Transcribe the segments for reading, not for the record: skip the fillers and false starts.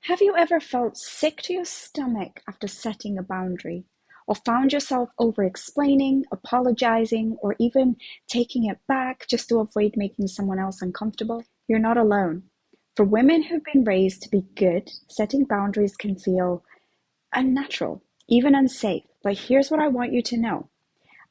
Have you ever felt sick to your stomach after setting a boundary? Or found yourself over-explaining, apologizing, or even taking it back just to avoid making someone else uncomfortable? You're not alone. For women who've been raised to be good, setting boundaries can feel unnatural, even unsafe. But here's what I want you to know.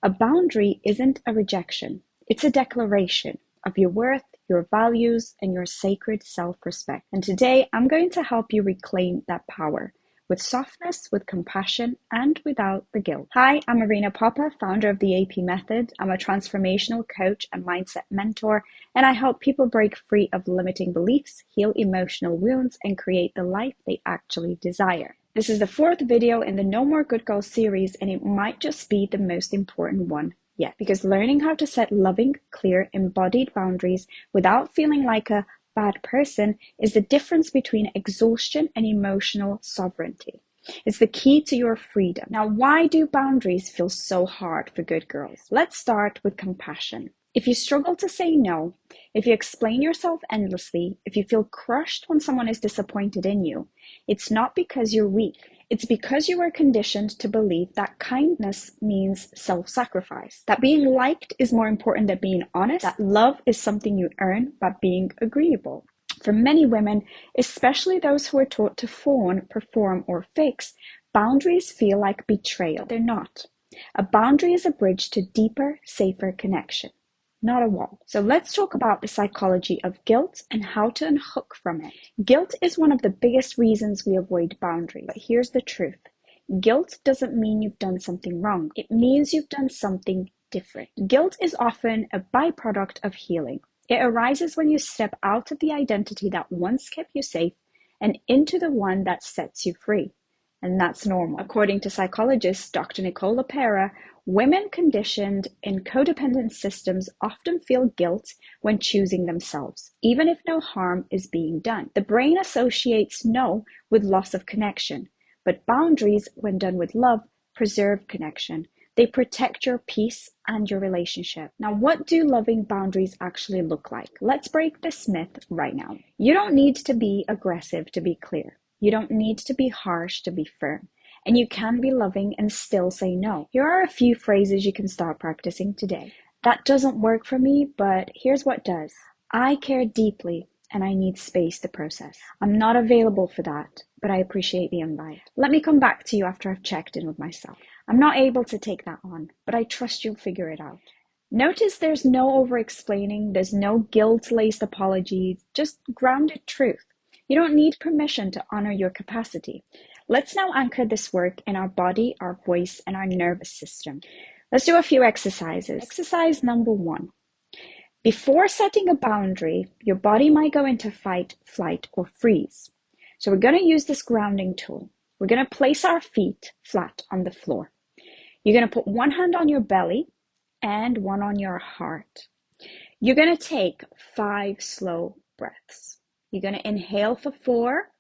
A boundary isn't a rejection. It's a declaration of your worth, your values, and your sacred self-respect. And today, I'm going to help you reclaim that power with softness, with compassion, and without the guilt. Hi, I'm Arina Popa, founder of the AP Method. I'm a transformational coach and mindset mentor, and I help people break free of limiting beliefs, heal emotional wounds, and create the life they actually desire. This is the fourth video in the No More Good Girl series, and it might just be the most important one yet, because learning how to set loving, clear, embodied boundaries without feeling like a bad person is the difference between exhaustion and emotional sovereignty. It's the key to your freedom. Now, why do boundaries feel so hard for good girls? Let's start with compassion. If you struggle to say no, if you explain yourself endlessly, if you feel crushed when someone is disappointed in you, it's not because you're weak. It's because you were conditioned to believe that kindness means self-sacrifice, that being liked is more important than being honest, that love is something you earn by being agreeable. For many women, especially those who are taught to fawn, perform, or fix, boundaries feel like betrayal. They're not. A boundary is a bridge to deeper, safer connection, not a wall. So let's talk about the psychology of guilt and how to unhook from it. Guilt is one of the biggest reasons we avoid boundaries. But here's the truth. Guilt doesn't mean you've done something wrong. It means you've done something different. Guilt is often a byproduct of healing. It arises when you step out of the identity that once kept you safe and into the one that sets you free. And that's normal. According to psychologist Dr. Nicole LaPera, women conditioned in codependent systems often feel guilt when choosing themselves, even if no harm is being done. The brain associates no with loss of connection, but boundaries, when done with love, preserve connection. They protect your peace and your relationship. Now, what do loving boundaries actually look like? Let's break this myth right now. You don't need to be aggressive to be clear. You don't need to be harsh to be firm. And you can be loving and still say no. Here are a few phrases you can start practicing today. That doesn't work for me, but here's what does. I care deeply and I need space to process. I'm not available for that, but I appreciate the invite. Let me come back to you after I've checked in with myself. I'm not able to take that on, but I trust you'll figure it out. Notice there's no over-explaining, there's no guilt-laced apologies, just grounded truth. You don't need permission to honor your capacity. Let's now anchor this work in our body, our voice, and our nervous system. Let's do a few exercises. Exercise number 1. Before setting a boundary, your body might go into fight, flight, or freeze. So we're going to use this grounding tool. We're going to place our feet flat on the floor. You're going to put one hand on your belly and one on your heart. You're going to take 5 slow breaths. You're going to inhale for 4,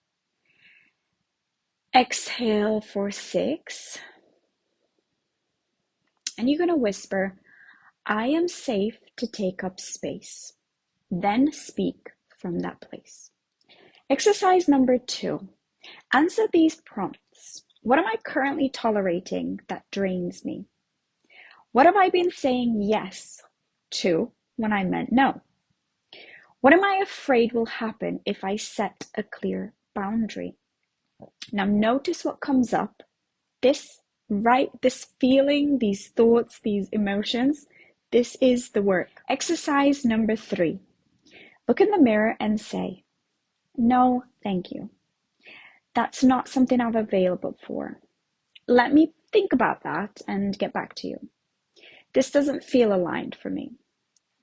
exhale for 6, and you're going to whisper, I am safe to take up space. Then speak from that place. Exercise number 2. Answer these prompts. What am I currently tolerating that drains me? What have I been saying yes to when I meant no? What am I afraid will happen if I set a clear boundary? Now notice what comes up. This feeling, these thoughts, these emotions, this is the work. Exercise number 3. Look in the mirror and say, no, thank you. That's not something I'm available for. Let me think about that and get back to you. This doesn't feel aligned for me.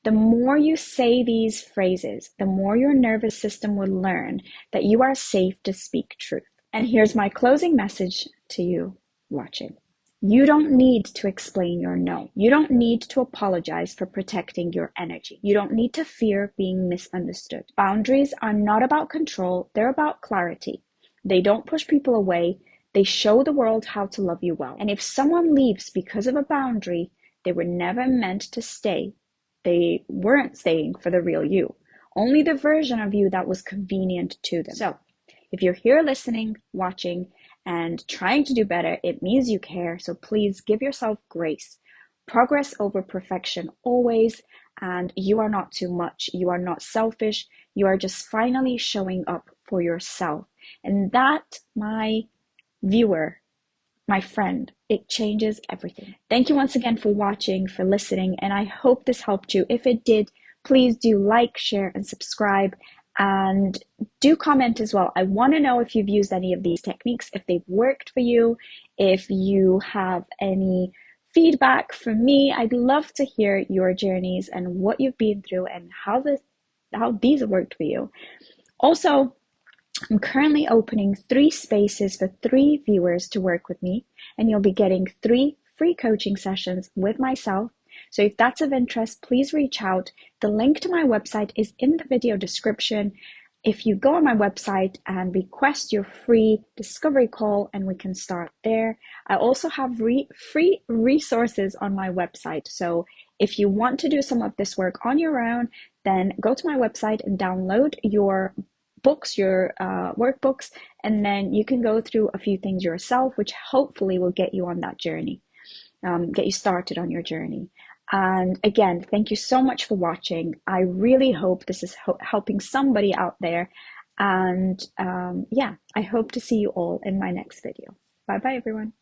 The more you say these phrases, the more your nervous system will learn that you are safe to speak truth. And here's my closing message to you watching. You don't need to explain your no. You don't need to apologize for protecting your energy. You don't need to fear being misunderstood. Boundaries are not about control. They're about clarity. They don't push people away. They show the world how to love you well. And if someone leaves because of a boundary, they were never meant to stay. They weren't staying for the real you, only the version of you that was convenient to them. So If you're here listening, watching, and trying to do better, it means you care. So please give yourself grace. Progress over perfection always, and you are not too much. You are not selfish. You are just finally showing up for yourself. And that, my viewer, my friend, it changes everything. Thank you once again for watching, for listening, and I hope this helped you. If it did, please do like, share, and subscribe, and do comment as well. I want to know if you've used any of these techniques, if they've worked for you, if you have any feedback from me. I'd love to hear your journeys and what you've been through and how these have worked for you. Also, I'm currently opening 3 spaces for 3 viewers to work with me, and you'll be getting 3 free coaching sessions with myself. So if that's of interest, please reach out. The link to my website is in the video description. If you go on my website and request your free discovery call, and we can start there. I also have free resources on my website. So if you want to do some of this work on your own, then go to my website and download your books, your workbooks, and then you can go through a few things yourself, which hopefully will get you on that journey, get you started on your journey. And again, thank you so much for watching. I really hope this is helping somebody out there. And yeah, I hope to see you all in my next video. Bye bye, everyone.